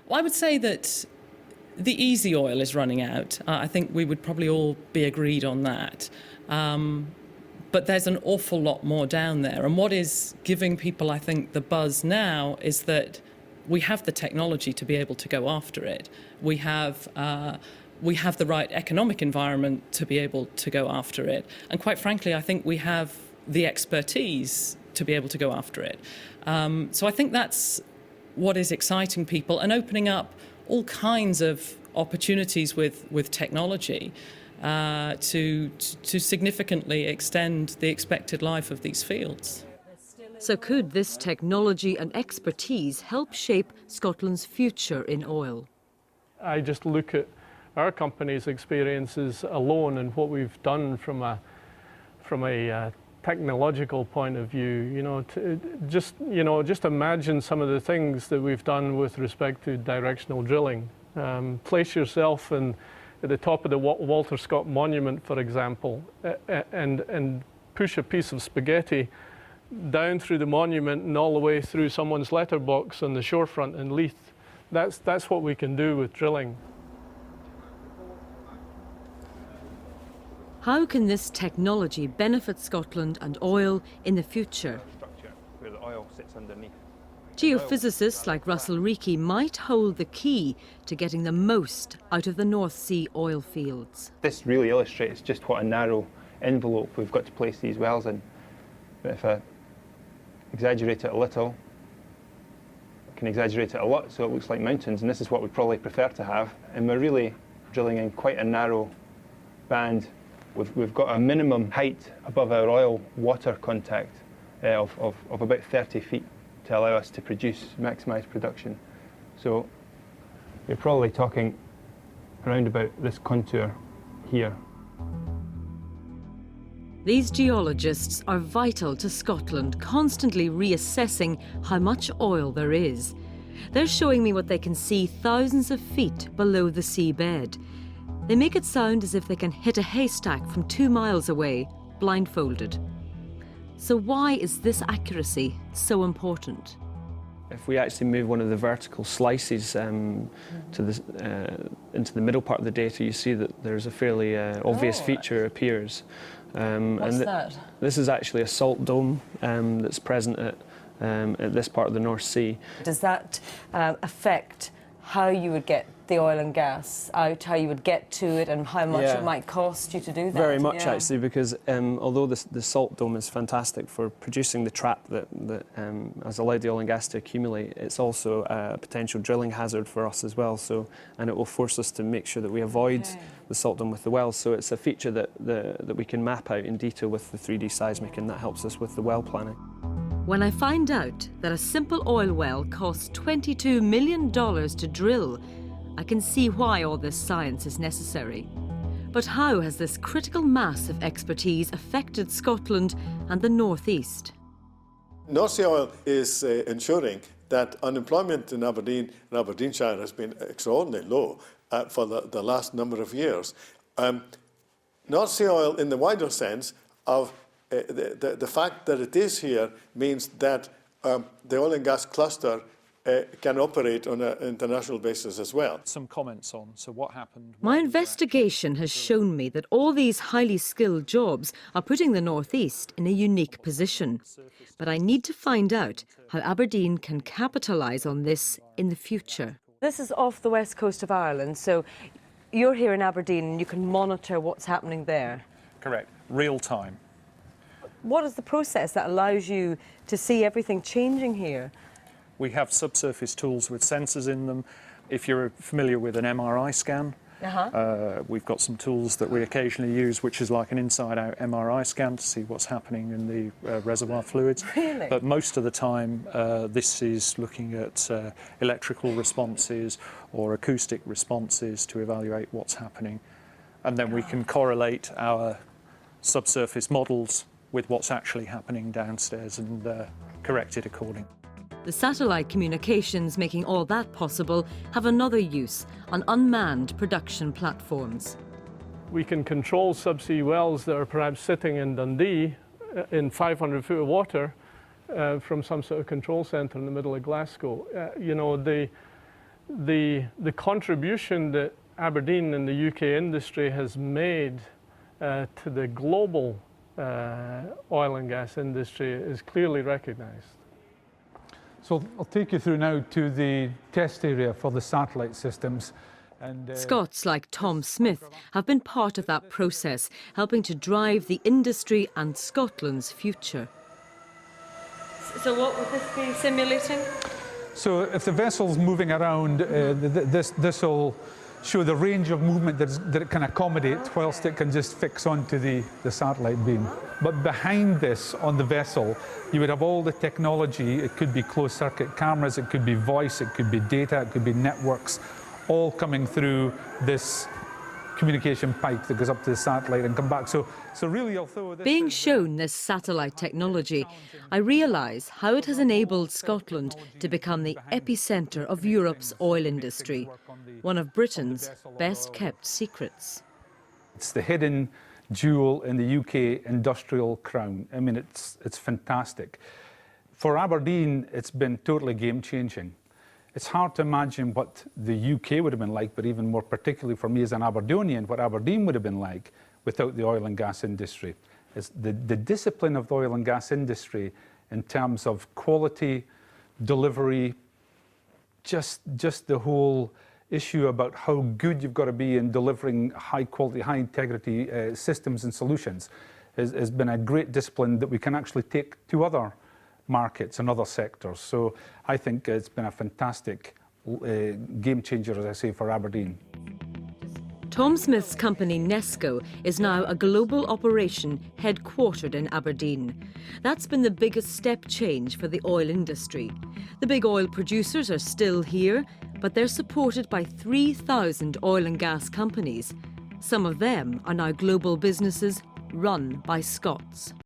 Well, I would say that the easy oil is running out. I think we would probably all be agreed on that. But there's an awful lot more down there. And what is giving people, I think, the buzz now is that we have the technology to be able to go after it. We have the right economic environment to be able to go after it. And quite frankly, I think we have the expertise to be able to go after it. So I think that's what is exciting people and opening up all kinds of opportunities with technology to significantly extend the expected life of these fields. So could this technology and expertise help shape Scotland's future in oil? I just look at our company's experiences alone and what we've done from a technological point of view. Just imagine some of the things that we've done with respect to directional drilling. Place yourself at the top of the Walter Scott Monument, for example, and push a piece of spaghetti down through the monument and all the way through someone's letterbox on the shorefront in Leith. That's what we can do with drilling. How can this technology benefit Scotland and oil in the future? Where the oil sits underneath. Geophysicists like Russell Reekie might hold the key to getting the most out of the North Sea oil fields. This really illustrates just what a narrow envelope we've got to place these wells in. But if I exaggerate it a little, I can exaggerate it a lot so it looks like mountains, and this is what we'd probably prefer to have. And we're really drilling in quite a narrow band. We've got a minimum height above our oil-water contact of about 30 feet to allow us to maximise production. So you're probably talking around about this contour here. These geologists are vital to Scotland, constantly reassessing how much oil there is. They're showing me what they can see thousands of feet below the seabed. They make it sound as if they can hit a haystack from 2 miles away, blindfolded. So why is this accuracy so important? If we actually move one of the vertical slices into the middle part of the data, you see that there's a fairly obvious feature appears. What's that? This is actually a salt dome that's present at this part of the North Sea. Does that affect how you would get the oil and gas out, how you would get to it, and how much it might cost you to do that? Very much, actually, because although the salt dome is fantastic for producing the trap that has allowed the oil and gas to accumulate, it's also a potential drilling hazard for us as well. And it will force us to make sure that we avoid the salt dome with the wells. So it's a feature that we can map out in detail with the 3D seismic, and that helps us with the well planning. When I find out that a simple oil well costs $22 million to drill, I can see why all this science is necessary. But how has this critical mass of expertise affected Scotland and the North East? North Sea oil is ensuring that unemployment in Aberdeen and Aberdeenshire has been extraordinarily low for the last number of years. North Sea oil, in the wider sense of the fact that it is here, means that the oil and gas cluster can operate on an international basis as well. Some comments on what happened. My investigation has shown me that all these highly skilled jobs are putting the North East in a unique position. But I need to find out how Aberdeen can capitalise on this in the future. This is off the west coast of Ireland, so you're here in Aberdeen and you can monitor what's happening there. Correct. Real time. What is the process that allows you to see everything changing here? We have subsurface tools with sensors in them. If you're familiar with an MRI scan, we've got some tools that we occasionally use, which is like an inside-out MRI scan to see what's happening in the reservoir fluids. Really? But most of the time, this is looking at electrical responses or acoustic responses to evaluate what's happening. And then we can correlate our subsurface models with what's actually happening downstairs and correct it accordingly. The satellite communications making all that possible have another use on unmanned production platforms. We can control subsea wells that are perhaps sitting in Dundee in 500 foot of water from some sort of control centre in the middle of Glasgow. the contribution that Aberdeen and the UK industry has made to the global oil and gas industry is clearly recognised. So I'll take you through now to the test area for the satellite systems. And, Scots like Tom Smith have been part of that process, helping to drive the industry and Scotland's future. So what would this be simulating? So if the vessel's moving around, this will show the range of movement that it can accommodate whilst it can just fix onto the satellite beam. But behind this, on the vessel, you would have all the technology. It could be closed-circuit cameras, it could be voice, it could be data, it could be networks, all coming through this communication pipe that goes up to the satellite and come back. So really, although Being shown this satellite technology, I realise how it has enabled Scotland to become the epicentre of Europe's oil industry, one of Britain's best-kept secrets. It's the hidden jewel in the UK industrial crown. I mean, it's fantastic. For Aberdeen, it's been totally game-changing. It's hard to imagine what the UK would have been like, but even more particularly for me as an Aberdonian, what Aberdeen would have been like without the oil and gas industry. It's the discipline of the oil and gas industry in terms of quality, delivery, just the whole issue about how good you've got to be in delivering high quality, high integrity systems and solutions has been a great discipline that we can actually take to other markets and other sectors. So I think it's been a fantastic game changer, as I say, for Aberdeen. Tom Smith's company Nesco is now a global operation headquartered in Aberdeen. That's been the biggest step change for the oil industry. The big oil producers are still here, but they're supported by 3,000 oil and gas companies. Some of them are now global businesses run by Scots.